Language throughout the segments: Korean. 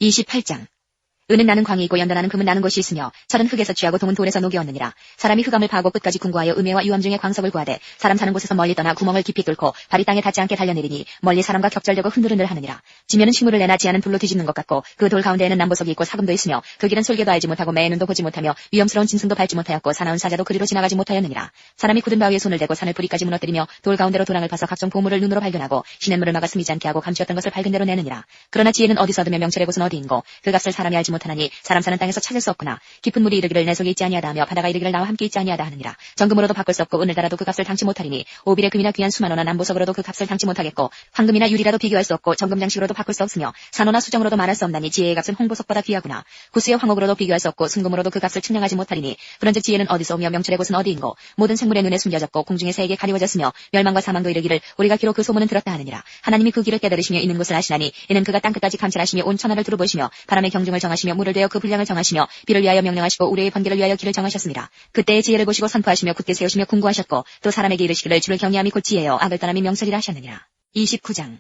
28장. 은은 나는 광이 있고 연단하는 금은 나는 것이 있으며 철은 흙에서 취하고 동은 돌에서 녹여왔느니라. 사람이 흑암을 파고 끝까지 궁구하여 음해와 유암 중에 광석을 구하되 사람 사는 곳에서 멀리 떠나 구멍을 깊이 뚫고 발이 땅에 닿지 않게 달려내리니 멀리 사람과 격절되고 흔들흔들 하느니라. 지면은 식물을 내나 지하는 불로 뒤집는 것 같고 그 돌 가운데에는 남보석이 있고 사금도 있으며 그 길은 솔개도 알지 못하고 매의 눈도 보지 못하며 위험스러운 짐승도 밟지 못하였고 사나운 사자도 그리로 지나가지 못하였느니라. 사람이 굳은 바위에 손을 대고 산을 뿌리까지 무너뜨리며 돌 가운데로 도랑을 파서 각종 보물을 눈으로 발견하고 시냇물을 막아 스미지 않게 하고 감추었던 것을 밝은 대로 내느니라. 그러나 지혜는 어디서 얻으며 명철의 곳은 어디인고 그 값을 사람이 알지 못하나니 사람 사는 땅에서 찾을 수 없구나. 깊은 물이 이르기를 내 속에 있지 아니하다 하며 바다가 이르기를 나와 함께 있지 아니하다 하느니라. 정금으로도 바꿀 수 없고 은을 달아도 그 값을 당치 못하리니 오빌의 금이나 귀한 수만호나 남보석으로도 그 값을 당치 못하겠고 황금이나 유리라도 비교할 수 없고 정금 장식으로도 바꿀 수 없으며 산호나 수정으로도 말할 수 없나니 지혜의 값은 홍보석보다 귀하구나. 구스의 황옥으로도 비교할 수 없고 순금으로도 그 값을 측량하지 못하리니 그런즉 지혜는 어디서 오며 명철의 곳은 어디인고 모든 생물의 눈에 숨겨졌고 공중의 새에게 가리워졌으며 멸망과 사망도 이르기를 우리가 기록 그 소문은 들었다 하느니라. 하나님이 그 길을 깨달으시며 있는 곳을 아시나니 이는 그가 땅끝까지 감찰하시며 온 천하를 두루보시며 바람의 경중을 정하시며 물을 대어 그 분량을 정하시며 비를 위하여 명령하시고 우리의 번개를 위하여 길을 정하셨습니다. 그때의 지혜를 보시고 선포하시며 굳게 세우시며 궁구하셨고 또 사람에게 이르시기를 주를 경외함이 곧 지혜요 악을 떠남이 명철이라 하셨느니라. 29장.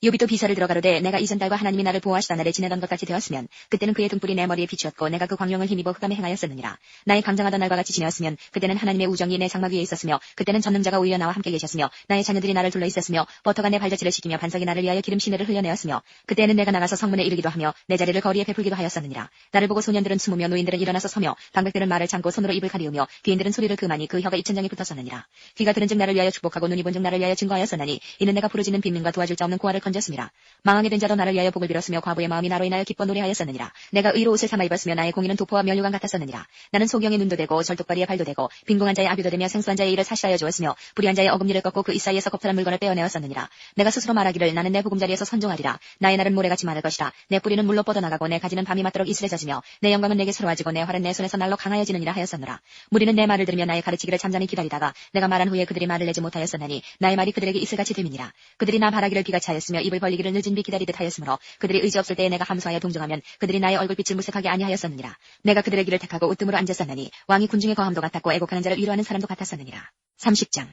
욥이 또 비서를 들어가로되 내가 이전 달과 하나님이 나를 보호하시다 날에 지내던 것 같이 되었으면 그때는 그의 등불이 내 머리에 비추었고 내가 그 광명을 힘입어 흑암에 행하였었느니라. 나의 강장하던 날과 같이 지내었으면 그때는 하나님의 우정이 내 장막 위에 있었으며 그때는 전능자가 오히려 나와 함께 계셨으며 나의 자녀들이 나를 둘러 있었으며 버터가 내 발자취를 시키며 반석이 나를 위하여 기름 시내를 흘려내었으며 그때는 내가 나가서 성문에 이르기도 하며 내 자리를 거리에 베풀기도 하였었느니라. 나를 보고 소년들은 숨으며 노인들은 일어나서 서며 방백들은 말을 참고 손으로 입을 가리우며 귀인들은 소리를 금하니 그 혀가 입천장에 붙었었느니라. 귀가 들은즉 나를 위하여 축복하고 눈이 본즉 나를 위하여 증거하였었나니 이는 내가 부르짖는 빈민과 도와줄 자 없는 고아를 건졌음이라. 망하게 된 자도 나를 위하여 복을 빌었으며 과부의 마음이 나로 인하여 기뻐 노래하였었느니라. 내가 의로 옷을 삼아 입었으며 나의 공의는 도포와 면류관 같았었느니라. 나는 소경의 눈도 되고 절뚝발이의 발도 되고 빈궁한 자의 아비도 되며 생수한 자의 일을 사시하여 주었으며 불의한 자의 어금니를 꺾고 그 이 사이에서 겁탈한 물건을 빼어내었었느니라. 내가 스스로 말하기를 나는 내 보금자리에서 선종하리라. 나의 날은 모래같이 많을 것이라. 내 뿌리는 물로 뻗어나가고 내 가지는 밤이 맞도록 이슬에 젖으며 내 영광은 내게 새로워지고 내 활은 내 손에서 날로 강하여지느니라 하였었노라. 무리는 내 말을 들으며 나의 가르치기를 잠잠히 기다리다가 내가 말한 후에 그들이 말을 내지 못하였었나니 나의 말이 그들에게 이슬같이 됨이니라. 그들이 나 바라기를 비같이 하였으며 입을 벌리기를 늦은 비 기다리듯 하였으므로 그들이 의지 없을 때에 내가 함소하여 동정하면 그들이 나의 얼굴빛을 무색하게 아니하였었느니라. 내가 그들의 길을 택하고 으뜸으로 앉았었나니 왕이 군중의 거함도 같았고 애곡하는 자를 위로하는 사람도 같았었느니라. 30장.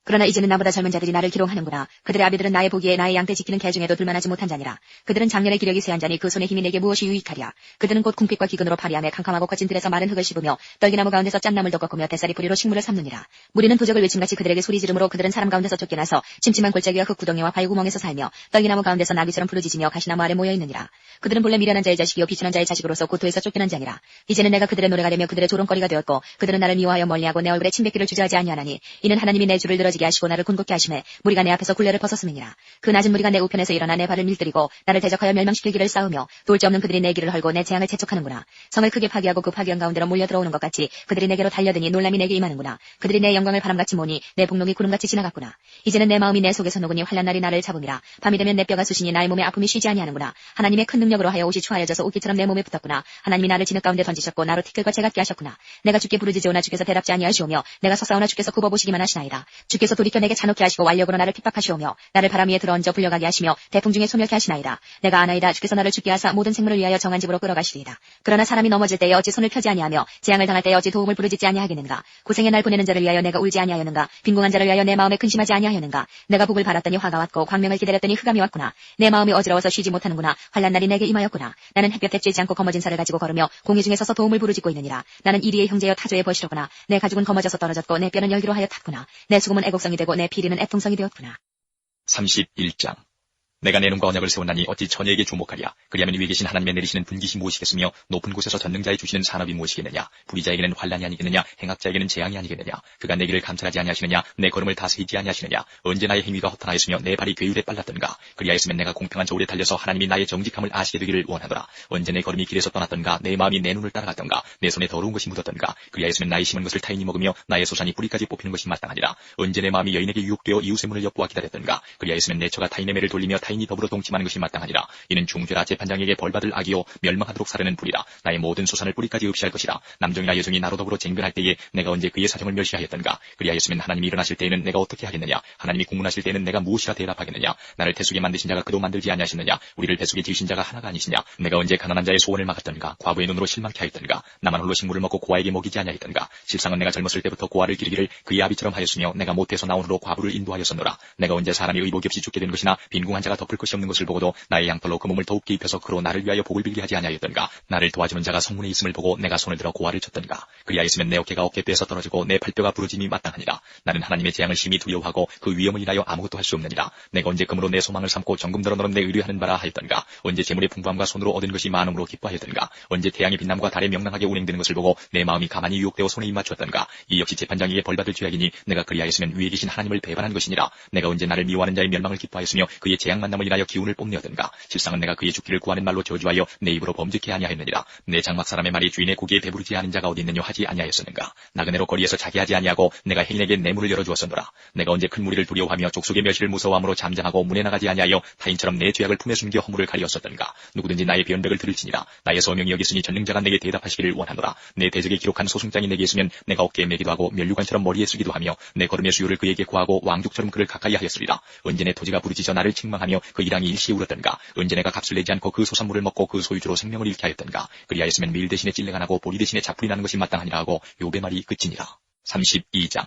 그러나 이제는 나보다 젊은 자들이 나를 기롱하는구나. 그들의 아비들은 나의 보기에 나의 양떼 지키는 개 중에도 둘만하지 못한 자니라. 그들은 작년의 기력이 쇠한 자니 그 손의 힘이 내게 무엇이 유익하랴. 그들은 곧 궁핍과 기근으로 파리하며 캄캄하고 거친 들에서 마른 흙을 씹으며 떨기나무 가운데서 짠나물도 꺾으며 대살이 뿌리로 식물을 삼느니라. 무리는 부적을 외침같이 그들에게 소리 지르므로 그들은 사람 가운데서 쫓겨나서 침침한 골짜기와 흙구덩이와 바위구멍에서 살며 떨기나무 가운데서 나귀처럼 부르짖으며 가시나무 아래 모여 있느니라. 그들은 본래 미련한 자의 자식이요 비천한 자의 자식으로서 고토에서 쫓겨난 자니라. 이제는 내가 그들의 노래가 되며 그들의 조롱거리가 되었고 그들은 나를 미워하여 멀리하고 내 얼굴에 침뱉기를 주저하지 아니하나니 이는 하나님이 내 줄을 늘어지게 하시고 나를 곤곡게 하심에 무리가 내 앞에서 굴레를 벗었음이니라. 그 낮은 무리가 내 우편에서 일어나 내 발을 밀들이고 나를 대적하여 멸망시킬 길을 싸우며 돌지 없는 그들이 내 길을 헐고 내 재앙을 재촉하는구나. 성을 크게 파괴하고 그 파괴한 가운데로 몰려 들어오는 것 같이 그들이 내게로 달려드니 놀람이 내게 임하는구나. 그들이 내 영광을 바람같이 모니 내 복록이 구름같이 지나갔구나. 이제는 내 마음이 내 속에서 녹으니 환난 날이 나를 잡음이라. 밤이 되면 내 뼈가 쑤시니 나의 몸에 아픔이 쉬지 아니하는구나. 하나님의 큰 능력으로 하여 옷이 추하여져서 옷깃처럼 내 몸에 붙었구나. 하나님이 나를 진흙 가운데 던지셨고 나로 티끌과 채같게 하셨구나. 내가 주께 부르짖으오나 주께서 대답지 아니하시오며 내가 서싸우나 주께서 굽어보시기만 하시나이다. 주께서 돌이켜 내게 잔혹해 하시고 완력으로 나를 핍박하시오며 나를 바람 위에 들어얹어 불려가게 하시며 대풍 중에 소멸케 하시나이다. 내가 아나이다. 주께서 나를 죽게 하사 모든 생물을 위하여 정한 집으로 끌어가시리이다. 그러나 사람이 넘어질 때에 어찌 손을 펴지 아니하며 재앙을 당할 때에 어찌 도움을 부르짖지 아니하겠는가. 고생의 날 보내는 자를 위하여 내가 울지 아니하였는가. 빈궁한 자를 위하여 내 마음에 근심하지 아니하였는가. 내가 복을 바랐더니 화가 왔고 광명을 기다렸더니 흑암이 왔구나. 내 마음이 어지러워서 쉬지 못하는구나. 환난 날이 내게 임하였구나. 나는 햇볕에 쬐지 않고 검어진 살을 가지고 걸으며 공의 중에 서서 도움을 부르짖고 있느니라. 나는 이리의 형제여 타조의 벗이로구나. 내 가죽은 검어져서 떨어졌고 내 뼈는 열기로 하여 탔구나. 내 수금은 애곡성이 되고 내 피리는 애통성이 되었구나. 31장. 내가 내 눈과 언약을 세웠나니 어찌 처녀에게 주목하랴. 그리하면 위에 계신 하나님의 내리시는 분깃이 무엇이겠으며 높은 곳에서 전능자의 주시는 산업이 무엇이겠느냐. 불의자에게는 환난이 아니겠느냐. 행악자에게는 재앙이 아니겠느냐. 그가 내 길을 감찰하지 아니하시느냐. 내 걸음을 다스리지 아니하시느냐. 언제 나의 행위가 허탄하였으며 내 발이 괴율에 빨랐던가. 그리하였으면 내가 공평한 저울에 달려서 하나님이 나의 정직함을 아시게 되기를 원하노라. 언제 내 걸음이 길에서 떠났던가. 내 마음이 내 눈을 따라갔던가. 내 손에 더러운 것이 묻었던가. 그리하였으면 나의 심은 것을 타인이 먹으며 나의 소산이 뿌리까지 뽑히는 것이 마땅하니라. 언제 내 마음이 여인에게 유혹되어 이웃의 문을 엿보아 기다렸던가. 그리하였으면 내 처가 타인의 매를 돌리며 타인이 더불어 동침하는 것이 마땅하니라. 이는 중죄라 재판장에게 벌받을 악이요 멸망하도록 사르는 불이라. 나의 모든 소산을 뿌리까지 흡시할 것이라. 남종이나 여종이 나로 더불어 쟁변할 때에 내가 언제 그의 사정을 멸시하였던가. 그리하였으면 하나님이 일어나실 때에는 내가 어떻게 하겠느냐. 하나님이 공문하실 때에는 내가 무엇이라 대답하겠느냐. 나를 태숙에 만드신 자가 그도 만들지 아니하시느냐. 우리를 뱃속에 지으신 자가 하나가 아니시냐. 내가 언제 가난한 자의 소원을 막았던가. 과부의 눈으로 실망케 하였던가. 나만 홀로 식물을 먹고 고아에게 먹이지 아니하였던가. 실상은 내가 젊었을 때부터 고아를 기르기를 그의 아비처럼 하였으며 내가 못해서 나온 후로 과부를 인도하였었노라. 내가 언제 사람이 의복이 없이 죽게 된 것이나 빈궁한 자가 덮을 것이 없는 것을 보고도 나의 양털로 그 몸을 더욱게 입혀서 그로 나를 위하여 복을 빌게 하지 아니하였던가. 나를 도와주는 자가 성문에 있음을 보고 내가 손을 들어 고아를 쳤던가. 그리하였으면 내 어깨가 어깨뼈에서 떨어지고 내 팔뼈가 부러짐이 마땅하니라. 나는 하나님의 재앙을 심히 두려워하고 그 위험을 인하여 아무것도 할 수 없느니라. 내가 언제 금으로 내 소망을 삼고 정금더러 너는 내 의뢰하는 바라 하였던가. 언제 재물의 풍부함과 손으로 얻은 것이 많음으로 기뻐하였던가. 언제 태양의 빛남과 달의 명랑하게 운행되는 것을 보고 내 마음이 가만히 유혹되어 손에 입맞추었던가. 이 역시 재판장에게 벌받을 죄악이니 내가 그리하였으면 위에 계신 하나님을 배반한 것이니라. 내가 언제 나를 미워하는 자의 멸망을 기뻐하였으며 그의 재앙 만남을 인하여 기운을 뽐내었던가. 실상은 내가 그의 죽기를 구하는 말로 저주하여 내 입으로 범죄케 아니하였느니라. 내 장막 사람의 말이 주인의 고기에 배부르지 않은 자가 어디 있느냐 하지 아니하였었는가. 나그네로 거리에서 자게 하지 아니하고 내가 행인에게 내 문을 열어주었었노라. 내가 언제 큰 무리를 두려워하며 족속의 멸시를 무서워함으로 잠잠하고 문에 나가지 아니하여 타인처럼 내 죄악을 품에 숨겨 허물을 가리었었던가. 누구든지 나의 변백을 들을지니라. 나의 소명이 여기 있으니 전능자가 내게 대답하시기를 원하노라. 내 대적에 기록한 소송장이 내게 있으면 내가 어깨에 매기도 하고 면류관처럼 머리에 쓰기도 하며 내 걸음의 수요를 그에게 구하고 왕족처럼 그를 가까이 하였으리라. 언제 내 토지가 부르짖어 나를 책망하며 그 일항이 일시에 울었던가. 언제 내가 값을 내지 않고 그 소산물을 먹고 그 소유주로 생명을 잃게 하였던가. 그리하였으면 밀 대신에 찔레가 나고 보리 대신에 자풀이 나는 것이 마땅하니라 하고 욥의 말이 그치니라. 32장.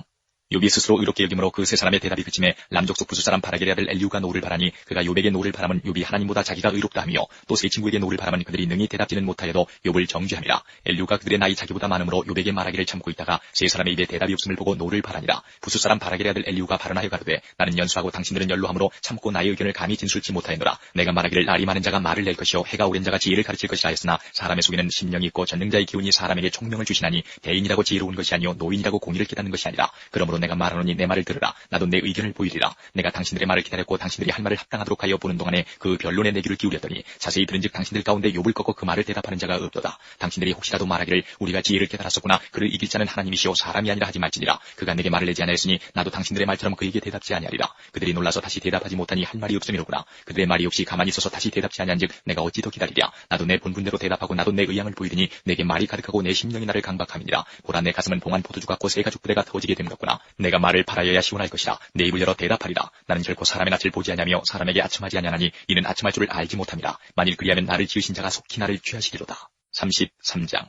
욥이 스스로 의롭게 여김으로 그 세 사람의 대답이 그침에 람족속 부수 사람 바라겔의 아들 엘리후가 노를 바라니 그가 욥에게 노를 바람은 욥이 하나님보다 자기가 의롭다 하며 또 세 친구에게 노를 바람은 그들이 능히 대답지는 못하여도 욥을 정죄함이라. 엘리후가 그들의 나이 자기보다 많음으로 욥에게 말하기를 참고 있다가 세 사람의 입에 대답이 없음을 보고 노를 바라니라. 부수 사람 바라겔의 아들 엘리후가 발언하여 가로되 나는 연수하고 당신들은 연로함으로 참고 나의 의견을 감히 진술치 못하였노라. 내가 말하기를 날이 많은 자가 말을 낼 것이요 해가 오랜 자가 지혜를 가르칠 것이라 했으나 사람의 속에는 심령이 있고 전능자의 기운이 사람에게 총명을 주시나니 대인이라고 지혜로운 것이 아니요 노인이라고 공의를 깨닫는 것이 아니라. 그러므로 내가 말하노니 내 말을 들으라. 나도 내 의견을 보이리라. 내가 당신들의 말을 기다렸고 당신들이 할 말을 합당하도록 하여 보는 동안에 그 변론에 내 귀를 기울였더니 자세히 들은즉 당신들 가운데 욥을 꺾고 그 말을 대답하는 자가 없도다. 당신들이 혹시라도 말하기를 우리가 지혜를 깨달았었구나. 그를 이길 자는 하나님이시오 사람이 아니라 하지 말지니라. 그가 내게 말을 내지 아니하였으니 나도 당신들의 말처럼 그에게 대답지 아니하리라. 그들이 놀라서 다시 대답하지 못하니 할 말이 없음이로구나. 그들의 말이 없이 가만히 있어서 다시 대답지 아니한즉 내가 어찌 더 기다리랴. 나도 내 본분대로 대답하고 나도 내 의향을 보이리니 내게 말이 가득하고 내 심령이 나를 강박함이니라. 보라 내 가슴은 봉한 포도주 같고 새 가죽 부대가 터지게 됨 같구나. 내가 말을 팔아여야 시원할 것이라. 내 입을 열어 대답하리라. 나는 결코 사람의 낯을 보지 아니하며 사람에게 아첨하지 아니하나니 이는 아첨할 줄을 알지 못함이라. 만일 그리하면 나를 지으신 자가 속히 나를 취하시리로다. 33장.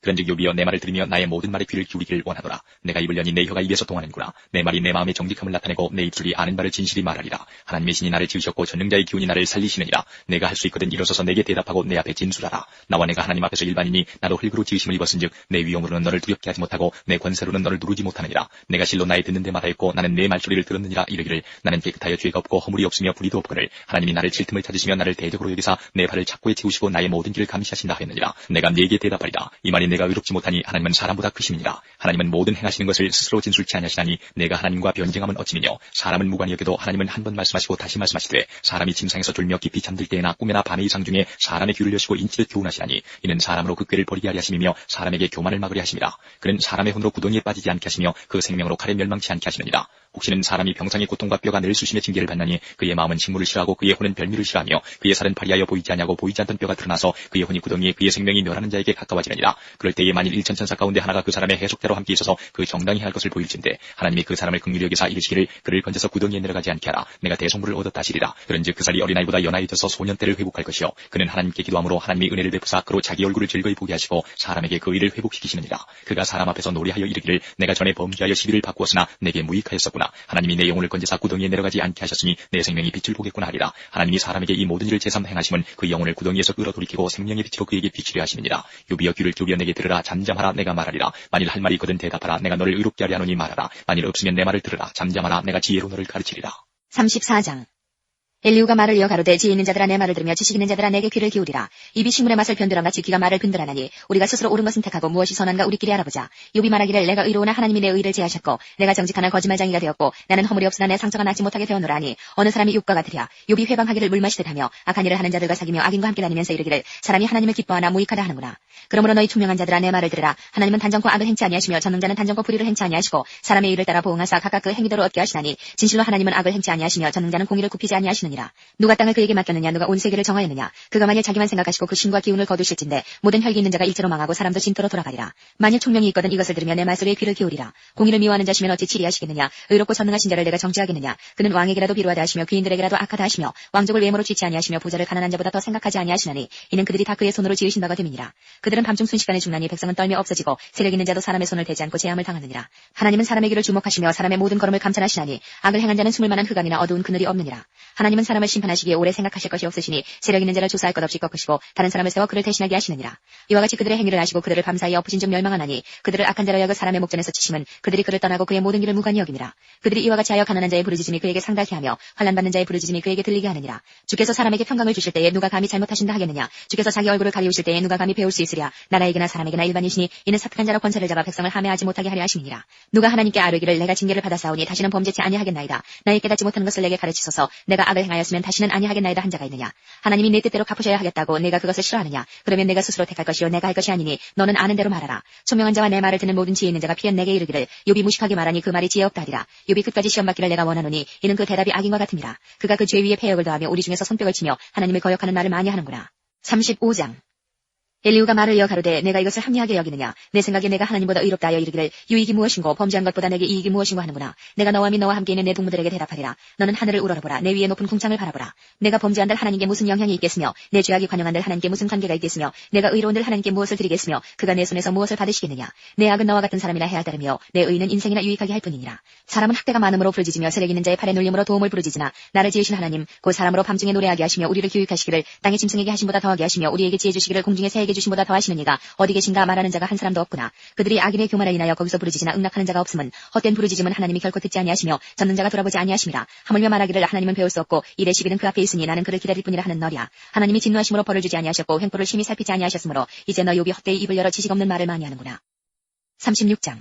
그런즉 욥이여 내 말을 들으며 나의 모든 말에 귀를 기울이기를 원하노라. 내가 입을 여니 내 혀가 입에서 통하는구나. 내 말이 내 마음의 정직함을 나타내고 내 입술이 아는 바를 진실이 말하리라. 하나님의 신이 나를 지으셨고 전능자의 기운이 나를 살리시느니라. 내가 할 수 있거든 일어서서 내게 대답하고 내 앞에 진술하라. 나와 내가 하나님 앞에서 일반이니 나도 흙으로 지으심을 입었은즉 내 위엄으로는 너를 두렵게 하지 못하고 내 권세로는 너를 누르지 못하느니라. 내가 실로 나의 듣는 데마다 했고 나는 내 말소리를 들었느니라. 이르기를 나는 깨끗하여 죄가 없고 허물이 없으며 불의도 없거늘 하나님이 나를 칠 틈을 찾으시며 나를 대적으로 여기사 내 발을 착고에 채우시고 나의 모든 길을 감시하신다 하였느니라. 내가 네게 대답하리라. 이 말이 내가 의롭지 못하니 하나님은 사람보다 크심이니라. 하나님은 모든 행하시는 것을 스스로 진술치 아니하시나니 내가 하나님과 변쟁함은 어찌미뇨. 사람은 무관히 여겨도 하나님은 한 번 말씀하시고 다시 말씀하시되 사람이 침상에서 졸며 깊이 잠들 때에나 꿈에나 밤의 이상 중에 사람의 귀를 여시고 인치듯 교훈하시나니 이는 사람으로 그 꾀를 버리게 하려 하심이며 사람에게 교만을 막으려 하심이라. 그는 사람의 혼으로 구덩이에 빠지지 않게 하시며 그 생명으로 칼에 멸망치 않게 하시느니라. 혹시는 사람이 병상의 고통과 뼈가 늘 수심의 징계를 받나니 그의 마음은 식물을 싫어하고 그의 혼은 별미를 싫어하며 그의 살은 파리하여 보이지 아니하고 보이지 않던 뼈가 드러나서 그의 혼이 구덩이에 그의 생명이 멸하는 자에게 가까워지느니라. 그럴 때에 만일 1000천사 가운데 하나가 그 사람의 해속대로 함께 있어서 그 정당히 할 것을 보일진데 하나님이 그 사람을 긍휼히 여기사 이르시기를 그를 건져서 구덩이에 내려가지 않게 하라. 내가 대성물을 얻었다 하시리라. 그런즉 그 살이 어린아이보다 연하여져서 소년 때를 회복할 것이요 그는 하나님께 기도함으로 하나님이 은혜를 베푸사 그로 자기 얼굴을 즐거이 보게 하시고 사람에게 그 일을 회복시키시느니라. 그가 사람 앞에서 노래하여 이르기를 내가 전에 범죄하여 시비를 바꾸었으나 내게 무익하였었구나. 하나님이 내 영혼을 건지사 구덩이에 내려가지 않게 하셨으니 내 생명이 빛을 보겠구나 하리라. 하나님이 사람에게 이 모든 일을 제삼 행하심은 그 영혼을 구덩이에서 끌어 돌이키고 생명의 빛으로 그에게 비추려 하심이니라. 욥이여 귀를 기울여 내게 들으라. 잠잠하라. 내가 말하리라. 만일 할 말이 있거든 대답하라. 내가 너를 의롭게 하려 하노니 말하라. 만일 없으면 내 말을 들으라. 잠잠하라. 내가 지혜로 너를 가르치리라. 34장. 엘리후가 말을 이어 가로되 지혜 있는 자들아 내 말을 들으며 지식 있는 자들아 내게 귀를 기울이라. 입이 식물의 맛을 변두람같이 귀가 말을 빈들하나니 우리가 스스로 옳은 것은 택하고 무엇이 선한가 우리끼리 알아보자. 욥이 말하기를 내가 의로우나 하나님이 내 의를 제하셨고 내가 정직하나 거짓말쟁이가 되었고 나는 허물이 없으나 내 상처가 낫지 못하게 되었노라니 어느 사람이 욥과 같으랴. 욥이 회방하기를 물마시듯 하며 악한 일을 하는 자들과 사귀며 악인과 함께 다니면서 이르기를 사람이 하나님을 기뻐하나 무익하다 하는구나. 그러므로 너희 총명한 자들아 내 말을 들으라. 하나님은 단정코 악을 행치 아니하시며 전능자는 단정코 불의를 행치 아니하시고 사람의 일을 따라 보응하사 각각 그 행위대로 얻게 하시나니 진실로 하나님은 악을 행치 아니하시며 전능자는 공의를 굽히지 아니하시느니라. 누가 땅을 그에게 맡겼느냐 누가 온 세계를 정하였느냐. 그가 만일 자기만 생각하시고 그 신과 기운을 거두실진데 모든 혈기 있는 자가 일제로 망하고 사람도 진토로 돌아가리라. 만일 총명이 있거든 이것을 들으며 내 말소리에 귀를 기울이라. 공의를 미워하는 자시면 어찌 치리하시겠느냐. 의롭고 전능하신 자를 내가 정죄하겠느냐. 그는 왕에게라도 비루하다 하시며 귀인들에게라도 악하다 하시며 왕족을 외모로 취치 아니하시며 부자를 가난한 자보다 더 생각하지 아니하시나니 이는 그들이 다 그의 손으로 지으신 바가 됨이니라. 그들은 밤중 순식간에 죽나니 백성은 떨며 없어지고 세력 있는 자도 사람의 손을 대지 않고 재앙을 당하느니라. 하나님은 사람의 길을 주목하시며 사람의 모든 걸음을 감찰하시나니 악을 행한 자는 숨을 만한 흑암이나 어두운 그늘이 없느니라. 하나님은 하나님은 사람을 심판하시기에 오래 생각하실 것이 없으시니 세력 있는 자를 조사할 것 없이 꺾으시고 다른 사람을 세워 그를 대신하게 하시느니라. 이와 같이 그들의 행위를 아시고 그들을 밤사이에 엎으신 즉 멸망하나니 그들을 악한 자로 여겨 사람의 목전에서 치심은 그들이 그를 떠나고 그의 모든 길을 무관히 여기니라. 그들이 이와 같이 하여 가난한 자의 부르짖음이 그에게 상달케 하며 환난 받는 자의 부르짖음이 그에게 들리게 하느니라. 주께서 사람에게 평강을 주실 때에 누가 감히 잘못하신다 하겠느냐. 주께서 자기 얼굴을 가리우실 때에 누가 감히 배울 수 있으랴. 나라에게나 사람에게나 일반이시니 이는 사특한 자로 권세를 잡아 백성을 함해하지 못하게 하려 하심이니라. 누가 하나님께 아뢰기를 내가 징계를 받았사오니 다시는 범죄치 아니하겠나이다. 나의 깨닫지 못하는 것을 내게 가르치소서. 내가 악을 행하였으면 다시는 아니하겠나이다 한 자가 있느냐. 하나님이 내 뜻대로 갚으셔야 하겠다고 내가 그것을 싫어하느냐. 그러면 내가 스스로 택할 것이요 내가 할 것이 아니니 너는 아는 대로 말하라.聪명한 자와 내 말을 듣는 모든 지혜 있는 자가 피한 내게 이르기를 욥이 무식하게 말하니 그 말이 지혜 없다 하리라. 욥이 끝까지 시험받기를 내가 원하노니 이는 그 대답이 악인과 같음이라. 그가 그 죄 위에 패역을 더하며 우리 중에서 손뼉을 치며 하나님을 거역하는 말을 많이 하는구나. 35장 엘리후가 말을 이어 가로되 내가 이것을 합리하게 여기느냐. 내 생각에 내가 하나님보다 의롭다 하여 이르기를 유익이 무엇인고 범죄한 것보다 내게 이익이 무엇인고 하는구나. 내가 너와 및 너와 함께 있는 내 동무들에게 대답하리라. 너는 하늘을 우러러보라. 내 위에 높은 궁창을 바라보라. 내가 범죄한들 하나님께 무슨 영향이 있겠으며 내 죄악이 관영한들 하나님께 무슨 관계가 있겠으며 내가 의로운들 하나님께 무엇을 드리겠으며 그가 내 손에서 무엇을 받으시겠느냐. 내 악은 너와 같은 사람이나 해야 따르며 내 의는 인생이나 유익하게 할 뿐이니라. 사람은 학대가 많음으로 부르짖으며 세력 있는 자의 팔에 눌림으로 도움을 부르짖으나 나를 지으신 하나님 곧 사람으로 밤중에 노래하게 하시며 우리를 교육하시기를 땅의 짐승에게 하심보다 더하게 하시며 우리에게 지혜 주시기를 공중의 새에게 주심보다 더하시는 이가 어디 계신가 말하는 자가 한 사람도 없구나. 그들이 악인의 교만에 인하여 거기서 부르짖으나 응낙하는 자가 없음은 헛된 부르짖음은 하나님이 결코 듣지 아니하시며 젖는 자가 돌아보지 아니하심이라. 하물며 말하기를 하나님은 배울 수 없고 일의 시기는 그 앞에 있으니 나는 그를 기다릴 뿐이라 하는 너랴. 하나님이 진노하심으로 벌을 주지 아니하셨고 횡포를 심히 살피지 아니하셨으므로 이제 너 욥이 헛되이 입을 열어 지식 없는 말을 많이 하는구나. 36장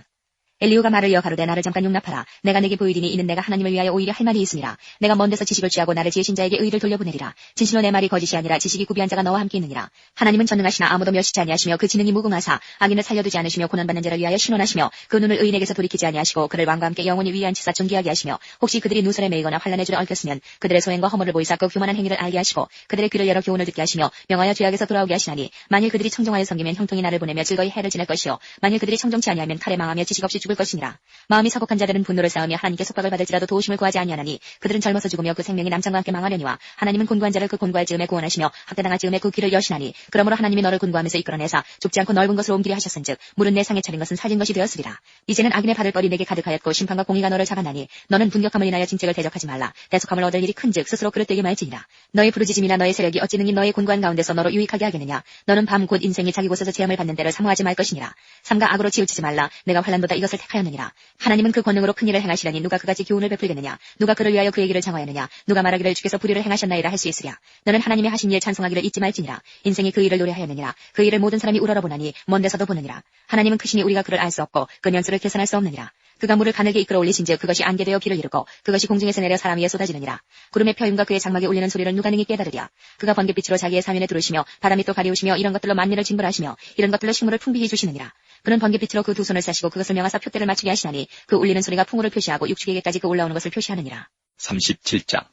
엘리후가 말을 이어 가로되 나를 잠깐 용납하라. 내가 내게 보이리니 이는 내가 하나님을 위하여 오히려 할 말이 있음이라. 내가 먼 데서 지식을 취하고 나를 지으신 자에게 의를 돌려보내리라. 진실로 내 말이 거짓이 아니라 지식이 구비한 자가 너와 함께 있느니라. 하나님은 전능하시나 아무도 멸시치 아니하시며 그 지능이 무궁하사 악인을 살려두지 않으시며 고난받는 자를 위하여 신원하시며 그 눈을 의인에게서 돌이키지 아니하시고 그를 왕과 함께 영원히 위안치사 존귀하게 하시며 혹시 그들이 누설에 매이거나 환난의 줄에 얽혔으면 그들의 소행과 허물을 보이사 그 교만한 행위를 알게 하시고 그들의 귀를 열어 교훈을 듣게 하시며 명하여 죄악에서 돌아오게 하시나니 만일 그들이 청정하여 섬기면 형통이 나를 보내며 즐거이 해를 지낼 것이요 만일 그들이 청정치 아니하면 칼에 망하며 지식 없이 죽을 것이니라. 마음이 사곡한 자들은 분노를 쌓으며 하나님께 속박을 받을지라도 도우심을 구하지 아니하나니 그들은 젊어서 죽으며 그 생명이 남창과 함께 망하려니와 하나님은 곤고한 자를 그 곤고할 즈음에 구원하시며 학대당할 즈음에 그 귀를 여시나니 그러므로 하나님이 너를 곤고하면서 이끌어내사 좁지 않고 넓은 것으로 옮기려 하셨은즉 물은 내 상에 차린 것은 살진 것이 되었으리라. 이제는 악인의 받을 벌이 내게 가득하였고 심판과 공의가 너를 잡았나니 너는 분격함을 인하여 징책을 대적하지 말라. 대속함을 얻을 일이 큰즉 스스로 그릇 되게 말지니라. 너의 부르짖음이나 너의 세력이 어찌 능히 너의 곤고한 가운데서 너로 유익하게 하겠느냐. 너는 밤 곧 인생이 자기 곳에서 재앙을 받는 때를 사모하지 말 것이니라. 삼가 악으로 치우치지 말라. 내가 환난보다 이것을 택하였느니라. 하나님은 그 권능으로 큰 일을 행하시려니 누가 그같이 교훈을 베풀겠느냐. 누가 그를 위하여 그의 길을 장하였느냐. 누가 말하기를 주께서 불의를 행하셨나이다 할 수 있으랴. 너는 하나님이 하신 일 찬송하기를 잊지 말지니라. 인생이 그 일을 노래하였느니라. 그 일을 모든 사람이 우러러보나니 먼 데서도 보느니라. 하나님은 크시니 우리가 그를 알 수 없고 그 년수를 계산할 수 없느니라. 그가 물을 가늘게 이끌어 올리신즉 그것이 안개되어 비를 이루고 그것이 공중에서 내려 사람 위에 쏟아지느니라. 구름의 펴임과 그의 장막에 울리는 소리를 누가 능히 깨달으랴. 그가 번갯빛으로 자기의 사면에 두르시며 바다 밑도 가리우시며 이런 것들로 만민을 징벌하시며 이런 것들로 식물을 풍비히 주시느니라. 그는 번갯빛으로 그 두 손을 사시고 그것을 명하사 표대를 맞추게 하시나니 그 울리는 소리가 풍우를 표시하고 육축에게까지 그 올라오는 것을 표시하느니라. 37장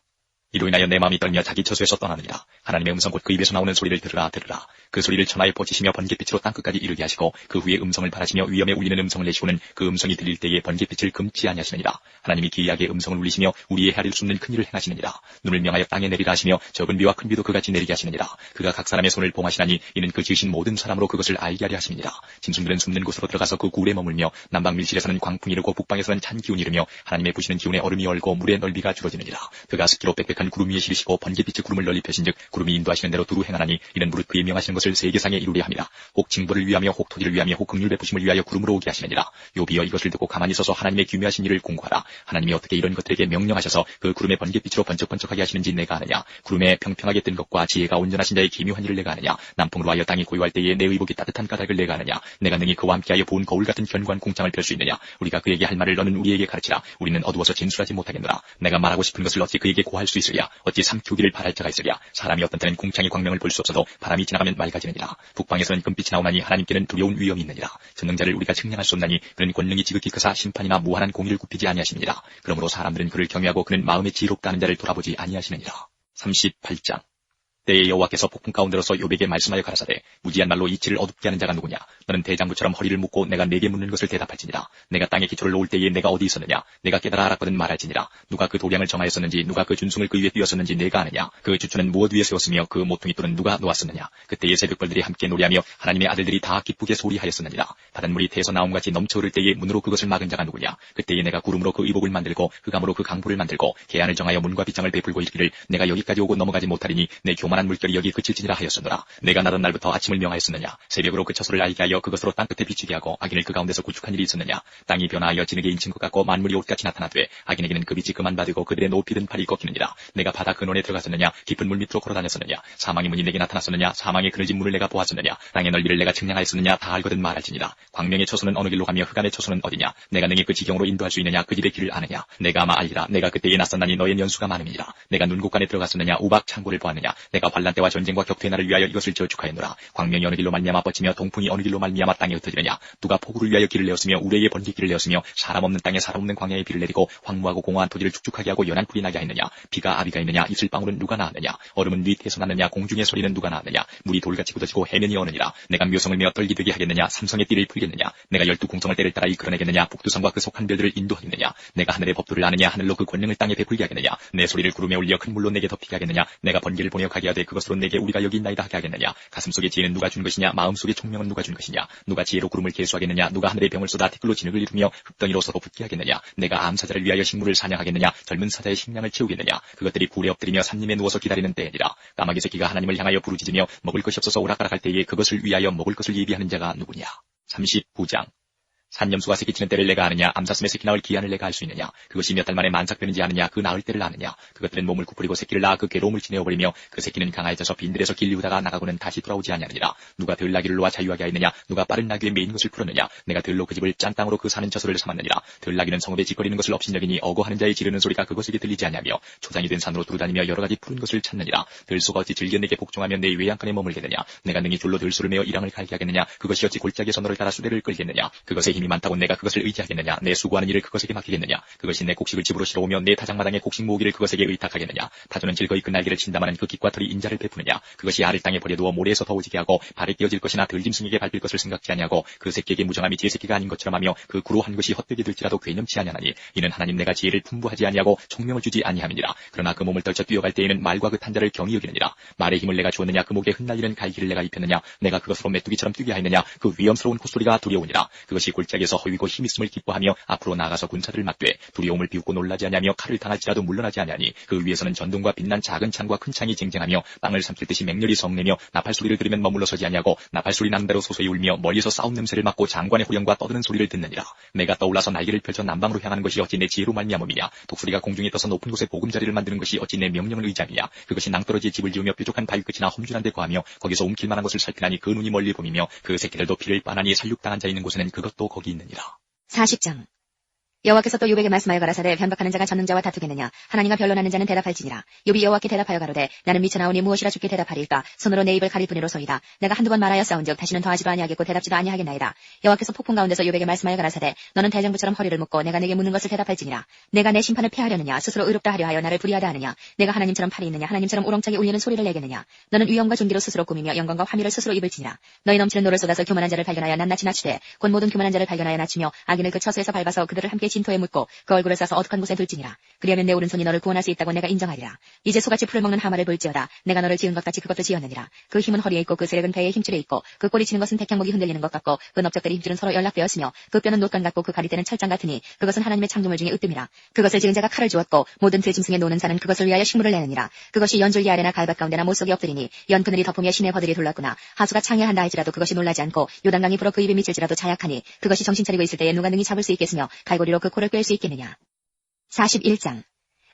이로 인하여 내 마음이 떨며 자기 처소에서 떠나느니라. 하나님의 음성 곧 그 입에서 나오는 소리를 들으라 들으라. 그 소리를 천하에 뻗치시며 번갯빛으로 땅끝까지 이르게 하시고 그 후에 음성을 바라시며 위엄에 울리는 음성을 내시고는 그 음성이 들릴 때에 번갯빛을 금치 아니하시느니라. 하나님이 기이하게 음성을 울리시며 우리의 헤아릴 수 없는 큰 일을 행하시느니라. 눈을 명하여 땅에 내리라 하시며 적은 비와 큰 비도 그같이 내리게 하시느니라. 그가 각 사람의 손을 봉하시나니 이는 그 지으신 모든 사람으로 그것을 알게 하려 하심이니라. 짐승들은 숨는 곳으로 들어가서 그 굴에 머물며 남방 밀실에서는 광풍이 이르고 북방에서는 찬 기운이 이르며 하나님의 부시는 기운에 얼음이 얼고 물의 넓이가 줄어지느니라. 그가 스키로 빽빽한 구름 위에 실으시고 번갯빛의 구름을 널리 펴신즉 구름이 인도하시는 대로 두루 행하나니 이는 무릇 그의 명하시는 것을 세계상에 이루려 함이라. 혹 징벌을 위하며 혹 토지를 위하며 혹 긍휼 베푸심을 위하여 구름으로 오게 하시느니라. 욥이여 이것을 듣고 가만히 서서 하나님의 기묘하신 일을 공고하라. 하나님이 어떻게 이런 것들에게 명령하셔서 그 구름의 번갯빛으로 번쩍번쩍하게 하시는지 내가 아느냐. 구름에 평평하게 뜬 것과 지혜가 온전하신 자의 기묘한 일을 내가 아느냐. 남풍으로 하여 땅이 고요할 때에 내 의복이 따뜻한 까닭을 내가 아느냐. 내가 능히 그와 함께하여 본 거울 같은 견고한 궁창을 펼 수 있느냐. 우리가 그에게 할 말을 너는 우리에게 가르치라. 우리는 어두워서 진술하지 못하겠노라. 내가 말하고 싶은 것을 어찌 그에게 고할 수 있으랴. 어찌 삼키기를 바랄 자가 있으랴. 사람이 어떤 때는 궁창의 광명을 볼 수 없어도 바람이 지나가면 맑아지느니라. 북방에서는 금빛이 나오나니 하나님께는 두려운 위엄이 있느니라. 전능자를 우리가 측량할 수 없나니 그는 권능이 지극히 크사 심판이나 무한한 공의를 굽히지 아니하십니다. 그러므로 사람들은 그를 경외하고 그는 마음에 지혜롭다 하는 자를 돌아보지 아니하시느니라. 38장 때에 여호와께서 폭풍 가운데로서 요백에 말씀하여 가라사대 무지한 말로 이치를 어둡게 하는 자가 누구냐. 너는 대장부처럼 허리를 묶고 내가 네게 묻는 것을 대답할지니라. 내가 땅에 기초를 놓을 때에 내가 어디 있었느냐. 내가 깨달아 알았거든 말할지니라. 누가 그 도량을 정하였었는지 누가 그 준승을 그 위에 띄웠었는지 내가 아느냐. 그 주추는 무엇 위에 세웠으며 그 모퉁이 뿔은 누가 놓았었느냐. 그때에 새벽벌들이 함께 노래하며 하나님의 아들들이 다 기쁘게 소리하였었느니라. 바닷물이 태에서 나옴같이 넘쳐 흐를 때에 문으로 그것을 막은 자가 누구냐. 그때에 내가 구름으로 그 의복을 만들고 흑암으로 그 강보를 만들고 계안을 정하여 문과 빗장을 베풀고 이르기를 내가 여기까지 오고 넘어가지 못하리니 내 교만한 물결이 여기 그칠지니라 하였었노라. 내가 나던 날부터 아침을 명하였었느냐. 새벽으로 그 처소를 알게 하여 그것으로 땅끝에 비추게 하고 악인을 그 가운데서 구축한 일이 있었느냐. 땅이 변화하여 진흙에 인친 것 같고 만물이 옷같이 나타나되 악인에게는 그 빛이 그만 받고 그들의 높이 든 팔이 꺾이느니라. 내가 바다 근원에 들어갔었느냐. 깊은 물 밑으로 걸어다녔었느냐. 사망의 문이 내게 나타났었느냐. 사망의 그늘진 문을 내가 보았었느냐. 땅의 넓이를 내가 측량하였었느냐. 다 알거든 말할지니라. 광명의 처소는 어느 길로 가며 흑암의 처소는 어디냐. 내가 능히 그 지경으로 인도할 수 있느냐. 그 집의 길을 아느냐. 내가 아마 알리라. 내가 그때에 낯선나니 너의 연수가 많음이니라. 내가 눈곳간에 들어갔었느냐. 우박 창고를 보았느냐. 내가 환란 때와 전쟁과 격투의 날을 위하여 이것을 저축하였노라. 광명이 어느 길로 말미암아 뻗치며 동풍이 어느 길로 말미암아 땅에 흩어지느냐. 누가 폭우를 위하여 길을 내었으며 우레의 번개 길을 내었으며 사람 없는 땅에 사람 없는 광야에 비를 내리고 황무하고 공허한 토지를 축축하게 하고 연한 풀이 나게 하였느냐. 비가 아비가 있느냐. 이슬방울은 누가 낳았느냐. 얼음은 밑에서 났느냐. 공중의 소리는 누가 낳았느냐. 물이 돌같이 굳어지고 해면이 어느니라. 내가 묘성을 메어 떨기되게 하겠느냐. 삼성의 띠를 풀겠느냐. 내가 12궁성을 때를 따라 이끌어내겠느냐. 북두성과 그 속한 별들을 인도하겠느냐. 내가 하늘의 법도를 아느냐. 하늘로 그 권능을 땅에 베풀게 하겠느냐. 내 소리를 구름에 올려 큰 물로 내게 덮이게 하겠느냐. 내가 번개를 보내어 가게 하되 그것으로 내게 우리가 여기 있나이다 하게 하겠느냐. 가슴속에 지혜는 누가 준 것이냐. 마음속에 총명은 누가 준 것이냐. 누가 지혜로 구름을 계수하겠느냐. 누가 하늘의 병을 쏟아 티끌로 진흙을 이루며 흙덩이로 서로 붙게 하겠느냐. 내가 암사자를 위하여 식물을 사냥하겠느냐. 젊은 사자의 식량을 채우겠느냐. 그것들이 굴에 엎드리며 산림에 누워서 기다리는 때니라. 까마귀 새끼가 하나님을 향하여 부르짖으며 먹을 것이 없어서 오락가락할 때에 그것을 위하여 먹을 것을 예비하는 자가 누구냐. 39장. 산염수가 새끼치는 때를 내가 아느냐. 암사슴의 새끼 낳을 기한을 내가 알 수 있느냐. 그것이 몇 달 만에 만삭되는지 아느냐. 그 낳을 때를 아느냐. 그것들은 몸을 구부리고 새끼를 낳아 그 괴로움을 지내어버리며 그 새끼는 강하여져서 빈들에서 길리우다가 나가고는 다시 돌아오지 아니하느니라. 누가 들나귀를 놓아 자유하게 하였느냐. 누가 빠른 나귀에 매인 것을 풀었느냐. 내가 들로 그 집을 짠 땅으로 그 사는 처소를 삼았느니라. 들나귀는 성읍에 짓거리는 것을 업신여기니 어거하는 자의 지르는 소리가 그것에게 들리지 아니하며 초장이 된 산으로 두루다니며 여러가지 푸른 것을 찾느니라. 들소가 어찌 즐겨 내게 복종하며 내 외양간에 머물겠느냐. 내가 능히 줄로 들소를 메어 이랑을 갈게 하겠느냐. 그것이 어찌 골짜기에서 너를 따라 수레를 끌겠느냐. 그것의 힘이 많다고 내가 그것을 의지하겠느냐. 내 수고하는 일을 그것에게 맡기겠느냐. 그것이 내 곡식을 집으로 실어오며 내 타작마당의 곡식 모으기를 그것에게 의탁하겠느냐. 타조는 즐거이 그 날개를 친다마는 그 깃과 털이 인자를 베푸느냐. 그것이 알을 땅에 버려두어 모래에서 더워지게 하고 발에 끼어질 것이나 들짐승에게 밟힐 것을 생각지 아니하고 그 새끼에게 무정함이 제 새끼가 아닌 것처럼 하며 그 구로한 것이 헛되게 될지라도 괴념치 아니하나니 이는 하나님 내가 지혜를 풍부하지 아니하고 총명을 주지 아니함이니라. 그러나 그 몸을 떨쳐 뛰어갈 때에는 말과 그 탄자를 경히 여기느니라. 말의 힘을 내가 주었느냐. 그 목에 흩날리는 갈기를 내가 입혔느냐. 내가 그것으로 메뚜기처럼 뛰게 하였느냐. 그 위험스러운 콧소리가 두려우니라. 그것이 골짜기에서 허위고 힘 있음을 기뻐하며 앞으로 나가서 군사들을 맞되 두려움을 비웃고 놀라지 아니하며 칼을 당할지라도 물러나지 아니하니 그 위에서는 전등과 빛난 작은 창과 큰 창이 쟁쟁하며 빵을 삼킬 듯이 맹렬히 성내며 나팔 소리를 들으면 머물러 서지 아니하고 나팔 소리 나는 대로 소소히 울며 멀리서 싸움 냄새를 맡고 장관의 호령과 떠드는 소리를 듣느니라. 내가 떠올라서 날개를 펼쳐 남방으로 향하는 것이 어찌 내 지혜로 말미암음이냐. 독수리가 공중에 떠서 높은 곳에 보금자리를 만드는 것이 어찌 내 명령을 의지함이냐. 그것이 낭떠러지에 집을 지으며 뾰족한 바위 끝이나 험준한 데 거하며 거기서 움킬 만한 것을 살피나니 그 눈이 멀리 보이며 그 새끼들도 피를 빠나니 살육당한 자 있는 곳에는 그것도 거기 있느니라. 40장. 여호와께서 또 욥에게 말씀하여 가라사대 변박하는 자가 전능자와 다투겠느냐. 하나님과 변론하는 자는 대답할지니라. 욥이 여호와께 대답하여 가로되 나는 미쳐 나오니 무엇이라 주께 대답하리까. 손으로 내 입을 가릴 뿐이로소이다. 내가 한두 번 말하였사온즉 다시는 더하지도 아니하겠고 대답지도 아니하겠나이다. 여호와께서 폭풍 가운데서 욥에게 말씀하여 가라사대 너는 대장부처럼 허리를 묶고 내가 내게 묻는 것을 대답할지니라. 내가 내 심판을 피하려느냐. 스스로 의롭다 하려 하여 나를 불의하다 하느냐. 내가 하나님처럼 팔이 있느냐. 하나님처럼 우렁차게 울리는 소리를 내겠느냐. 너는 위엄과 존귀로 스스로 꾸미며 영광과 화미를 스스로 입을지니라. 너희 넘치는 노를 쏟아서 교만한 자를 발견하여 낱낱이 낮추되 곧 모든 교만한 자를 발견하여 낮추며 악인을 그 처소에서 밟아서 그들을 함께 진토에 묻고 그 얼굴을 싸서 어둑한 곳에 둘지니라. 그리하면 내 오른손이 너를 구원할 수 있다고 내가 인정하리라. 이제 소같이 풀을 먹는 하마를 볼지어다. 내가 너를 지은 것 같이 그것도 지었느니라. 그 힘은 허리에 있고 그 세력은 배에 힘줄에 있고 그 꼬리 치는 것은 백향목이 흔들리는 것 같고 그 넓적들의 힘줄은 서로 연락되었으며 그 뼈는 놋간 같고 그 가리대는 철장 같으니 그것은 하나님의 창조물 중에 으뜸이라. 그것을 지은 자가 칼을 주었고 모든 들짐승에 노는 자는 그것을 위하여 식물을 내느니라. 그것이 연줄기 아래나 갈밭 가운데나 못 속에 엎드리니 연 그늘이 덮으며 심해 버들이 돌랐구나. 하수가 창해한다 할지라도 그것이 놀라지 않고 요단강이 불어 그 입에 미칠지라도 자약하니 그것이 정신 차리고 있을 때에 누가 능히 잡을 수 있겠으며 갈고리로 그 코를 꿰을 수 있겠느냐. 41장.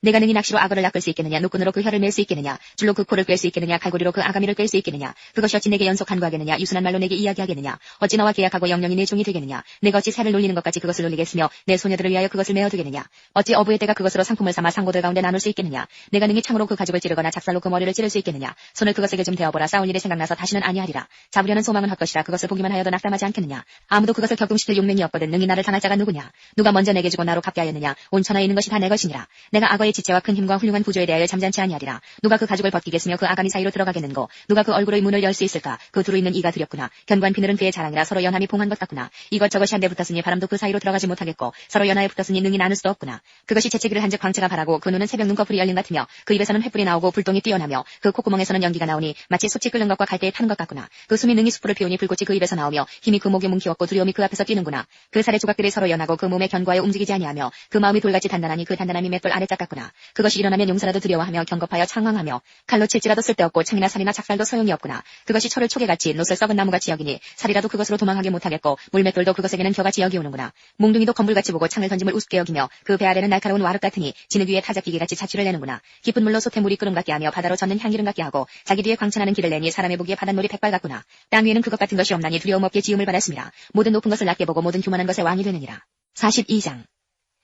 내가 능히 낚시로 악어를 낚을 수 있겠느냐. 노끈으로 그 혀를 맬 수 있겠느냐. 줄로 그 코를 꿰 수 있겠느냐. 갈고리로 그 아가미를 꿰 수 있겠느냐. 그것이 어찌 내게 연속 간구하겠느냐. 유순한 말로 내게 이야기하겠느냐. 어찌 너와 계약하고 영영이 내 종이 되겠느냐. 내가 어찌 새를 놀리는 것 같이 그것을 놀리겠으며 내 소녀들을 위하여 그것을 메어두겠느냐. 어찌 어부의 때가 그것으로 상품을 삼아 상고들 가운데 나눌 수 있겠느냐. 내가 능히 창으로 그 가죽을 찌르거나 작살로 그 머리를 찌를 수 있겠느냐. 손을 그것에게 좀 대어보라. 싸울 일이 생각나서 다시는 아니하리라. 잡으려는 소망은 헛것이라. 그것을 보기만 하여도 낙담하지 않겠느냐. 아무도 그것을 격동시킬 용맹이 없거든 능히 나를 당할 자가 누구냐. 누가 먼저 내게 주고 나로 갚게 하였느냐. 온 천하에 있는 것이 다 내 것이니라. 내가 악어의 그의 지체와 큰 힘과 훌륭한 부조에 대하여 잠잠치 아니하리라. 누가 그 가죽을 벗기겠으며 그 아가미 사이로 들어가겠는고. 누가 그 얼굴의 문을 열 수 있을까. 그 두루 있는 이가 두렵구나. 견고한 비늘은 그의 자랑이라. 서로 연함이 봉한 것 같구나. 이것저것이 한데 붙었으니 바람도 그 사이로 들어가지 못하겠고 서로 연하에 붙었으니 능히 나눌 수도 없구나. 그것이 재채기를 한즉 광채가 바라고 그 눈은 새벽 눈꺼풀이 열린 같으며 그 입에서는 횃불이 나오고 불똥이 뛰어나며 그 콧구멍에서는 연기가 나오니 마치 솥이 끓는 것과 갈대에 타는 것 같구나. 그 숨이 능히 숯불을 피우니 불꽃이 그 입에서 나오며 힘이 그 목에 뭉키었고 두려움이 그 앞에서 뛰는구나. 그 살의 조각들이 서로 연하고 그 몸에 견고하여 움직이지 아니하며 그 마음이 돌같이 단단하니 그 단단함이 맷돌 아래짝 같구나. 그것이 일어나면 용사라도 두려워하며 경겁하여 창황하며 칼로 칠지라도 쓸데없고 창이나 살이나 작살도 소용이 없구나. 그것이 철을 초계같이 노슬 썩은 나무같이 여기니 살이라도 그것으로 도망하게 못하겠고 물맷돌도 그것에게는 겨같이 여기오는구나. 몽둥이도 건불같이 보고 창을 던짐을 우습게 여기며 그 배 아래는 날카로운 와륵 같으니 진흙 위에 타작기계같이 자취를 내는구나. 깊은 물로 솥에 물이 끓음 같게 하며 바다로 젖는 향기름 같게 하고 자기 뒤에 광천하는 길을 내니 사람의 보기에 바닷물이 백발 같구나. 땅 위에는 그것 같은 것이 없나니 두려움 없게 지음을 받았습니다. 모든 높은 것을 낮게 보고 모든 교만한 것의 왕이 되느니라. 42장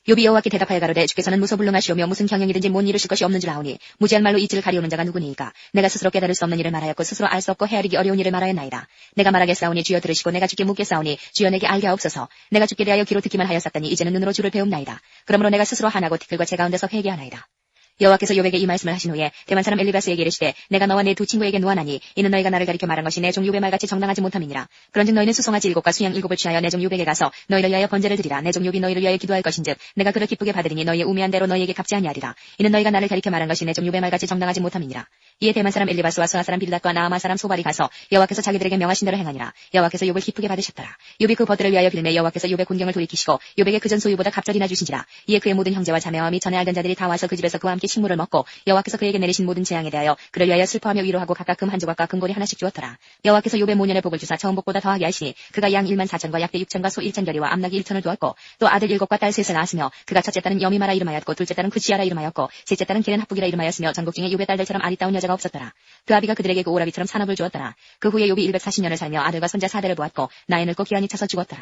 욥이 여호와께 대답하여 가로되 주께서는 무소불능하시오며 무슨 경영이든지 못 이루실 것이 없는 줄 아오니 무지한 말로 이치를 가리우는 자가 누구니이까. 내가 스스로 깨달을 수 없는 일을 말하였고 스스로 알 수 없고 헤아리기 어려운 일을 말하였나이다. 내가 말하겠사오니 주여 들으시고 내가 주께 묻겠사오니 주여 내게 알게 하옵소서. 내가 주께 대하여 귀로 듣기만 하였었더니 이제는 눈으로 주를 배움나이다. 그러므로 내가 스스로 한하고 티끌과 제 가운데서 회개하나이다. 여호와께서 욥에게 이 말씀을 하신 후에 대만 사람 엘리바스에게 이르시되 내가 너와 내 두 친구에게 노하나니 이는 너희가 나를 가리켜 말한 것이 내 종 욥의 말같이 정당하지 못함이니라. 그런즉 너희는 수송아지 7과 수양 7을 취하여 내 종 욥에게 가서 너희를 위하여 번제를 드리라. 내 종 욥이 너희를 위하여 기도할 것인즉 내가 그를 기쁘게 받으리니 너희의 우매한 대로 너희에게 갚지 아니하리라. 이는 너희가 나를 가리켜 말한 것이 내 종 욥의 말같이 정당하지 못함이니라. 이에 대만 사람 엘리바스와 수아 사람 빌닷과 나아마 사람 소발이 가서 여호와께서 자기들에게 명하신 대로 행하니라. 여호와께서 욥을 기쁘게 받으셨더라. 욥이 그 벗들을 위하여 빌매 여호와께서 욥의 곤경을 돌이키시고 욥에게 그전 소유보다 갑절이나 주신지라. 이에 그의 모든 형제와 자매와 및 전에 알던 자들이 다 와서 그 집에서 그와 함께 식물을 먹고 여호와께서 그에게 내리신 모든 재앙에 대하여 그를 위하여 슬퍼하며 위로하고 각각 금 한 조각과 금고리 하나씩 주었더라. 여호와께서 욥의 모년의 복을 주사 처음 복보다 더하게 하시니 그가 양 1만 4천과 약대 6천과 소 1천 결이와 암나귀 1천을 두었고 또 아들 7과 딸 3을 낳았으며 그가 첫째 딸은 여미마라 이름하였고 둘째 딸은 구치아라 이름하였고 셋째 딸은 게렌 합북이라 이름하였으며 전국 중에 욥의 딸들처럼 아리따운 여자가 없었더라. 그 아비가 그들에게 그 오라비처럼 산업을 주었더라. 그 후에 욥이 140년을 살며 아들과 손자 4대를 보았고 나이 늙고 기한이 차서 죽었더라.